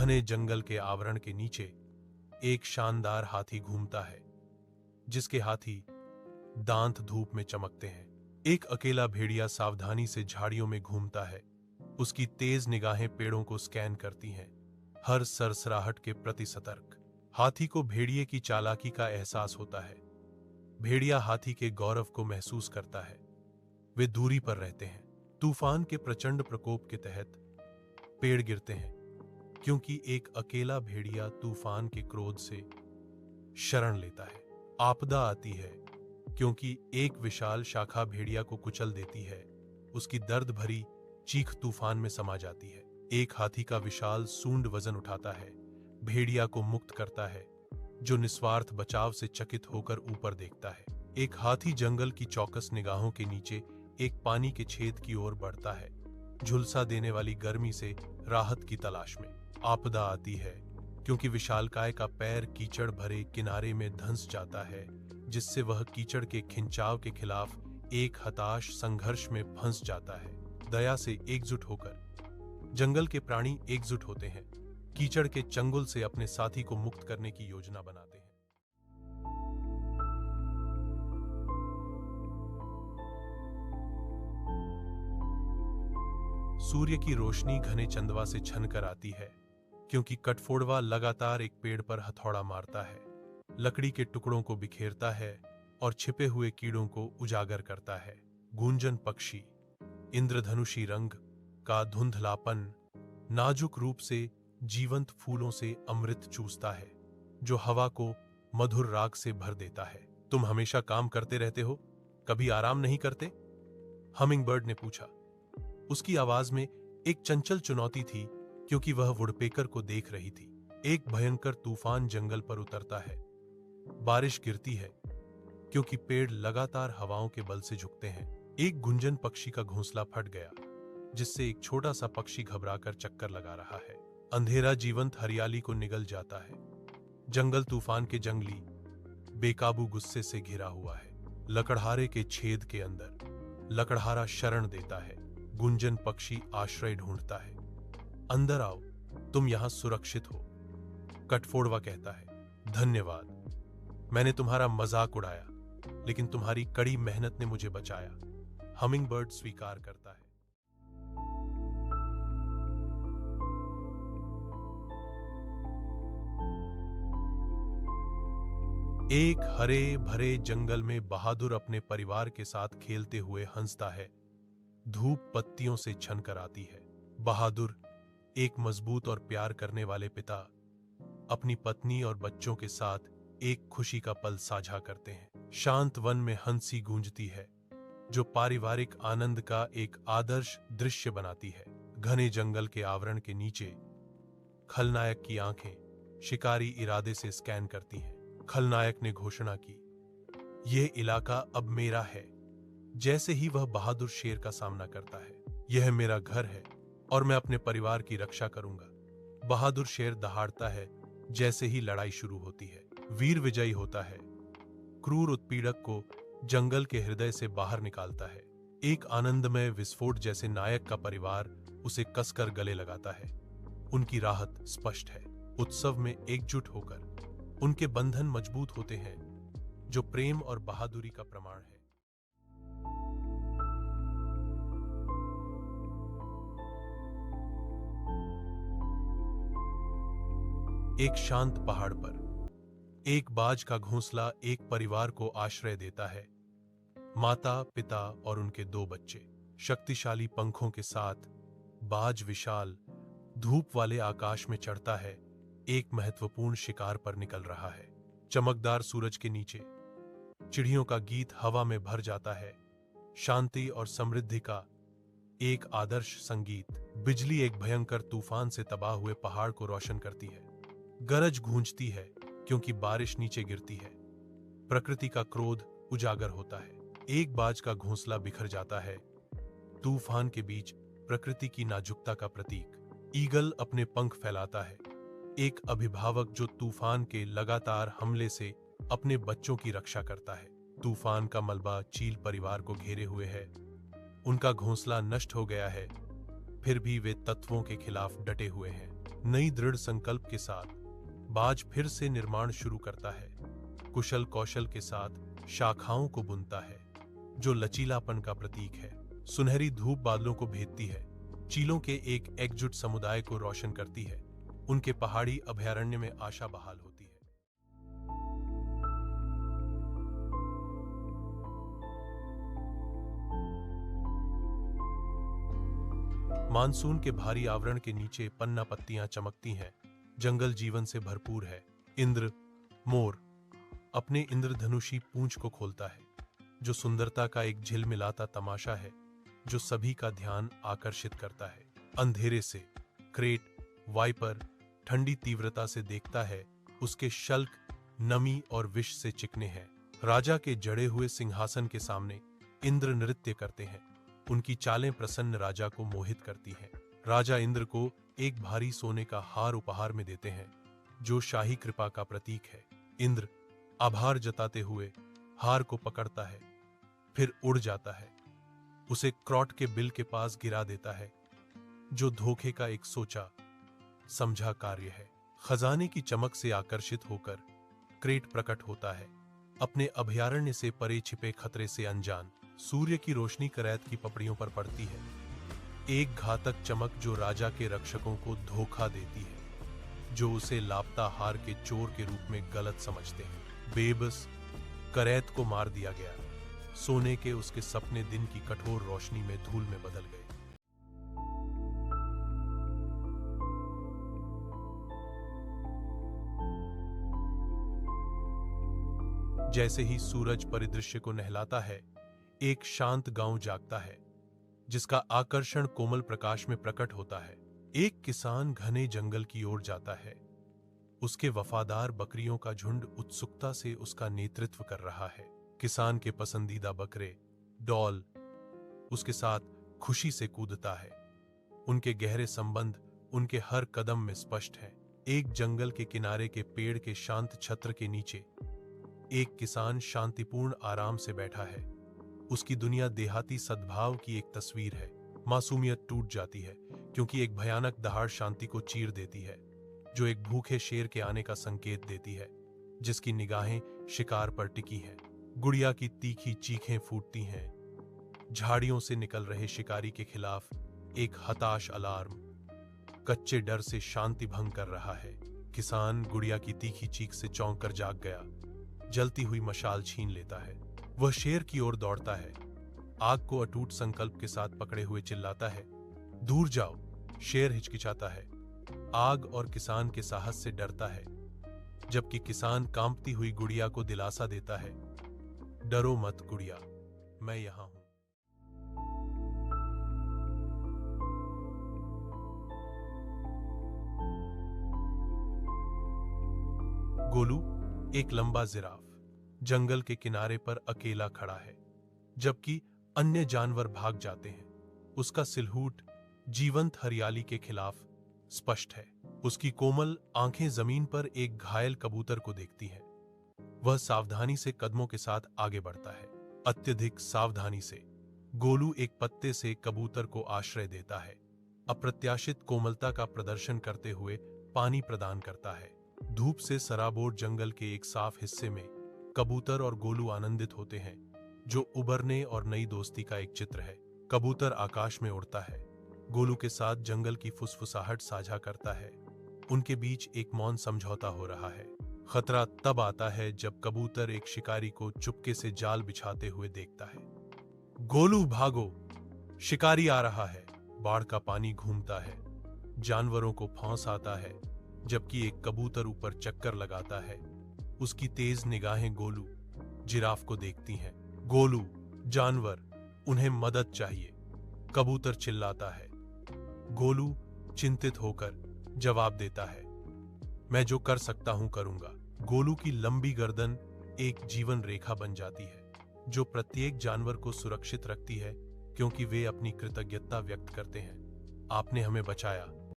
घने जंगल के आवरण के नीचे एक शानदार हाथी घूमता है, जिसके हाथी दांत धूप में चमकते हैं। एक अकेला भेड़िया सावधानी से झाड़ियों में घूमता है। उसकी तेज निगाहें पेड़ों को स्कैन करती हैं, हर सरसराहट के प्रति सतर्क। हाथी को भेड़िए की चालाकी का एहसास होता है। भेड़िया हाथी के गौरव को महसूस करता है। वे दूरी पर रहते हैं। तूफान के प्रचंड प्रकोप के तहत पेड़ गिरते हैं, क्योंकि एक अकेला भेड़िया तूफान के क्रोध से शरण लेता है। आपदा आती है, क्योंकि एक विशाल शाखा भेड़िया को कुचल देती है। उसकी दर्द भरी चीख तूफान में समा जाती है। एक हाथी का विशाल सूंड वजन उठाता है, भेड़िया को मुक्त करता है, जो निस्वार्थ बचाव से चकित होकर ऊपर देखता है। एक हाथी जंगल की चौकस निगाहों के नीचे एक पानी के छेद की ओर बढ़ता है, झुलसा देने वाली गर्मी से राहत की तलाश में। आपदा आती है, क्योंकि विशालकाय का पैर कीचड़ भरे किनारे में धंस जाता है, जिससे वह कीचड़ के खिंचाव के खिलाफ एक हताश संघर्ष में फंस जाता है। दया से एकजुट होकर जंगल के प्राणी एकजुट होते हैं, कीचड़ के चंगुल से अपने साथी को मुक्त करने की योजना बनाते हैं। सूर्य की रोशनी घने चंदवा से छनकर आती है, क्योंकि कटफोड़वा लगातार एक पेड़ पर हथौड़ा मारता है, लकड़ी के टुकड़ों को बिखेरता है और छिपे हुए कीड़ों को उजागर करता है। गूंजन पक्षी इंद्रधनुषी रंग का धुंधलापन नाजुक रूप से जीवंत फूलों से अमृत चूसता है, जो हवा को मधुर राग से भर देता है। तुम हमेशा काम करते रहते हो, कभी आराम नहीं करते? हमिंगबर्ड ने पूछा। उसकी आवाज में एक चंचल चुनौती थी, क्योंकि वह वुडपेकर को देख रही थी। एक भयंकर तूफान जंगल पर उतरता है। बारिश गिरती है, क्योंकि पेड़ लगातार हवाओं के बल से झुकते हैं। एक गुंजन पक्षी का घोंसला फट गया, जिससे एक छोटा सा पक्षी घबराकर चक्कर लगा रहा है। अंधेरा जीवंत हरियाली को निगल जाता है। जंगल तूफान के जंगली बेकाबू गुस्से से घिरा हुआ है। लकड़हारे के छेद के अंदर लकड़हारा शरण देता है। गुंजन पक्षी आश्रय ढूंढता है। अंदर आओ, तुम यहां सुरक्षित हो, कटफोड़वा कहता है। धन्यवाद, मैंने तुम्हारा मजाक उड़ाया, लेकिन तुम्हारी कड़ी मेहनत ने मुझे बचाया, हमिंगबर्ड स्वीकार करता है। एक हरे भरे जंगल में बहादुर अपने परिवार के साथ खेलते हुए हंसता है। धूप पत्तियों से छनकर आती है। बहादुर, एक मजबूत और प्यार करने वाले पिता, अपनी पत्नी और बच्चों के साथ एक खुशी का पल साझा करते हैं। शांत वन में हंसी गूंजती है, जो पारिवारिक आनंद का एक आदर्श दृश्य बनाती है। घने जंगल के आवरण के नीचे खलनायक की आंखें शिकारी इरादे से स्कैन करती हैं। खलनायक ने घोषणा की, यह इलाका अब मेरा है। जैसे ही वह बहादुर शेर का सामना करता है, यह मेरा घर है और मैं अपने परिवार की रक्षा करूंगा। बहादुर शेर दहाड़ता है जैसे ही लड़ाई शुरू होती है। वीर विजयी होता है, क्रूर उत्पीड़क को जंगल के हृदय से बाहर निकालता है। एक आनंदमय विस्फोट जैसे नायक का परिवार उसे कसकर गले लगाता है। उनकी राहत स्पष्ट है। उत्सव में एकजुट होकर उनके बंधन मजबूत होते हैं, जो प्रेम और बहादुरी का प्रमाण है। एक शांत पहाड़ पर एक बाज का घोंसला एक परिवार को आश्रय देता है। माता, पिता और उनके 2 बच्चे। शक्तिशाली पंखों के साथ बाज विशाल धूप वाले आकाश में चढ़ता है, एक महत्वपूर्ण शिकार पर निकल रहा है। चमकदार सूरज के नीचे चिड़ियों का गीत हवा में भर जाता है। शांति और समृद्धि का एक आदर्श संगीत। बिजली एक भयंकर तूफान से तबाह हुए पहाड़ को रोशन करती है। गरज गूंजती है, क्योंकि बारिश नीचे गिरती है। प्रकृति का क्रोध उजागर होता है। एक बाज का घोंसला बिखर जाता है, तूफान के बीच प्रकृति की नाजुकता का प्रतीक। ईगल अपने पंख फैलाता है, एक अभिभावक जो तूफान के लगातार हमले से अपने बच्चों की रक्षा करता है। तूफान का मलबा चील परिवार को घेरे हुए है। उनका घोंसला नष्ट हो गया है, फिर भी वे तत्वों के खिलाफ डटे हुए हैं। नई दृढ़ संकल्प के साथ बाज फिर से निर्माण शुरू करता है। कुशल कौशल के साथ शाखाओं को बुनता है, जो लचीलापन का प्रतीक है। सुनहरी धूप बादलों को भेदती है, चीलों के एक एकजुट समुदाय को रोशन करती है। उनके पहाड़ी अभयारण्य में आशा बहाल होती है। मानसून के भारी आवरण के नीचे पन्ना पत्तियां चमकती हैं। जंगल जीवन से भरपूर है। इंद्र मोर अपने इंद्रधनुषी पूंछ को खोलता है, जो सुंदरता का एक झिलमिलाता तमाशा है जो सभी का ध्यान आकर्षित करता है। अंधेरे से क्रेट वाइपर ठंडी तीव्रता से देखता है। उसके शल्क नमी और विष से चिकने हैं। राजा के जड़े हुए सिंहासन के सामने इंद्र नृत्य करते हैं। उनकी चालें प्रसन्न राजा को मोहित करती हैं। राजा इंद्र को एक भारी सोने का हार उपहार में देते हैं, जो शाही कृपा का प्रतीक है। इंद्र आभार जताते हुए हार को पकड़ता है, फिर उड़ जाता है। उसे क्रॉट के बिल के पास गिरा देता है, जो धोखे का एक सोचा समझा कार्य है। खजाने की चमक से आकर्षित होकर क्रेट प्रकट होता है, अपने अभयारण्य से परे छिपे खतरे से अनजान। सूर्य की रोशनी करैत की पपड़ियों पर पड़ती है, एक घातक चमक जो राजा के रक्षकों को धोखा देती है, जो उसे लापता हार के चोर के रूप में गलत समझते हैं। बेबस करैत को मार दिया गया। सोने के उसके सपने दिन की कठोर रोशनी में धूल में बदल गए। जैसे ही सूरज परिदृश्य को नहलाता है, एक शांत गांव जागता है, जिसका आकर्षण कोमल प्रकाश में प्रकट होता है। एक किसान घने जंगल की ओर जाता है। उसके वफादार बकरियों का झुंड उत्सुकता से उसका नेतृत्व कर रहा है। किसान के पसंदीदा बकरे डॉल उसके साथ खुशी से कूदता है। उनके गहरे संबंध उनके हर कदम में स्पष्ट हैं। एक जंगल के किनारे के पेड़ के शांत छत्र के नीचे एक किसान शांतिपूर्ण आराम से बैठा है। उसकी दुनिया देहाती सद्भाव की एक तस्वीर है। मासूमियत टूट जाती है, क्योंकि एक भयानक दहाड़ शांति को चीर देती है, जो एक भूखे शेर के आने का संकेत देती है, जिसकी निगाहें शिकार पर टिकी हैं। गुड़िया की तीखी चीखें फूटती हैं। झाड़ियों से निकल रहे शिकारी के खिलाफ एक हताश अलार्म कच्चे डर से शांति भंग कर रहा है। किसान गुड़िया की तीखी चीख से चौंक कर जाग गया। जलती हुई मशाल छीन लेता है। वह शेर की ओर दौड़ता है, आग को अटूट संकल्प के साथ पकड़े हुए चिल्लाता है, दूर जाओ। शेर हिचकिचाता है, आग और किसान के साहस से डरता है, जबकि किसान कांपती हुई गुड़िया को दिलासा देता है, डरो मत गुड़िया, मैं यहां हूं। गोलू एक लंबा जिराफ जंगल के किनारे पर अकेला खड़ा है, जबकि अन्य जानवर भाग जाते हैं। उसका सिलहूट जीवंत हरियाली के खिलाफ स्पष्ट है। उसकी कोमल आंखें जमीन पर एक घायल कबूतर को देखती हैं। वह सावधानी से कदमों के साथ आगे बढ़ता है। अत्यधिक सावधानी से गोलू एक पत्ते से कबूतर को आश्रय देता है। अप्रत्याशित कोमलता का प्रदर्शन करते हुए पानी प्रदान करता है। धूप से सराबोर जंगल के एक साफ हिस्से में कबूतर और गोलू आनंदित होते हैं, जो उबरने और नई दोस्ती का एक चित्र है। कबूतर आकाश में उड़ता है, गोलू के साथ जंगल की फुसफुसाहट साझा करता है। उनके बीच एक मौन समझौता हो रहा है। खतरा तब आता है जब कबूतर एक शिकारी को चुपके से जाल बिछाते हुए देखता है। गोलू भागो, शिकारी आ रहा है। बाढ़ का पानी घूमता है, जानवरों को फौंस आता है, जबकि एक कबूतर ऊपर चक्कर लगाता है। उसकी तेज निगाहें गोलू जिराफ को देखती हैं। गोलू जानवर, उन्हें मदद चाहिए, कबूतर चिल्लाता है। गोलू चिंतित होकर जवाब देता है, मैं जो कर सकता हूं करूंगा। गोलू की लंबी गर्दन एक जीवन रेखा बन जाती है, जो प्रत्येक जानवर को सुरक्षित रखती है, क्योंकि वे अपनी कृतज्ञता व्यक्त करते हैं। आपने हमें बचाया,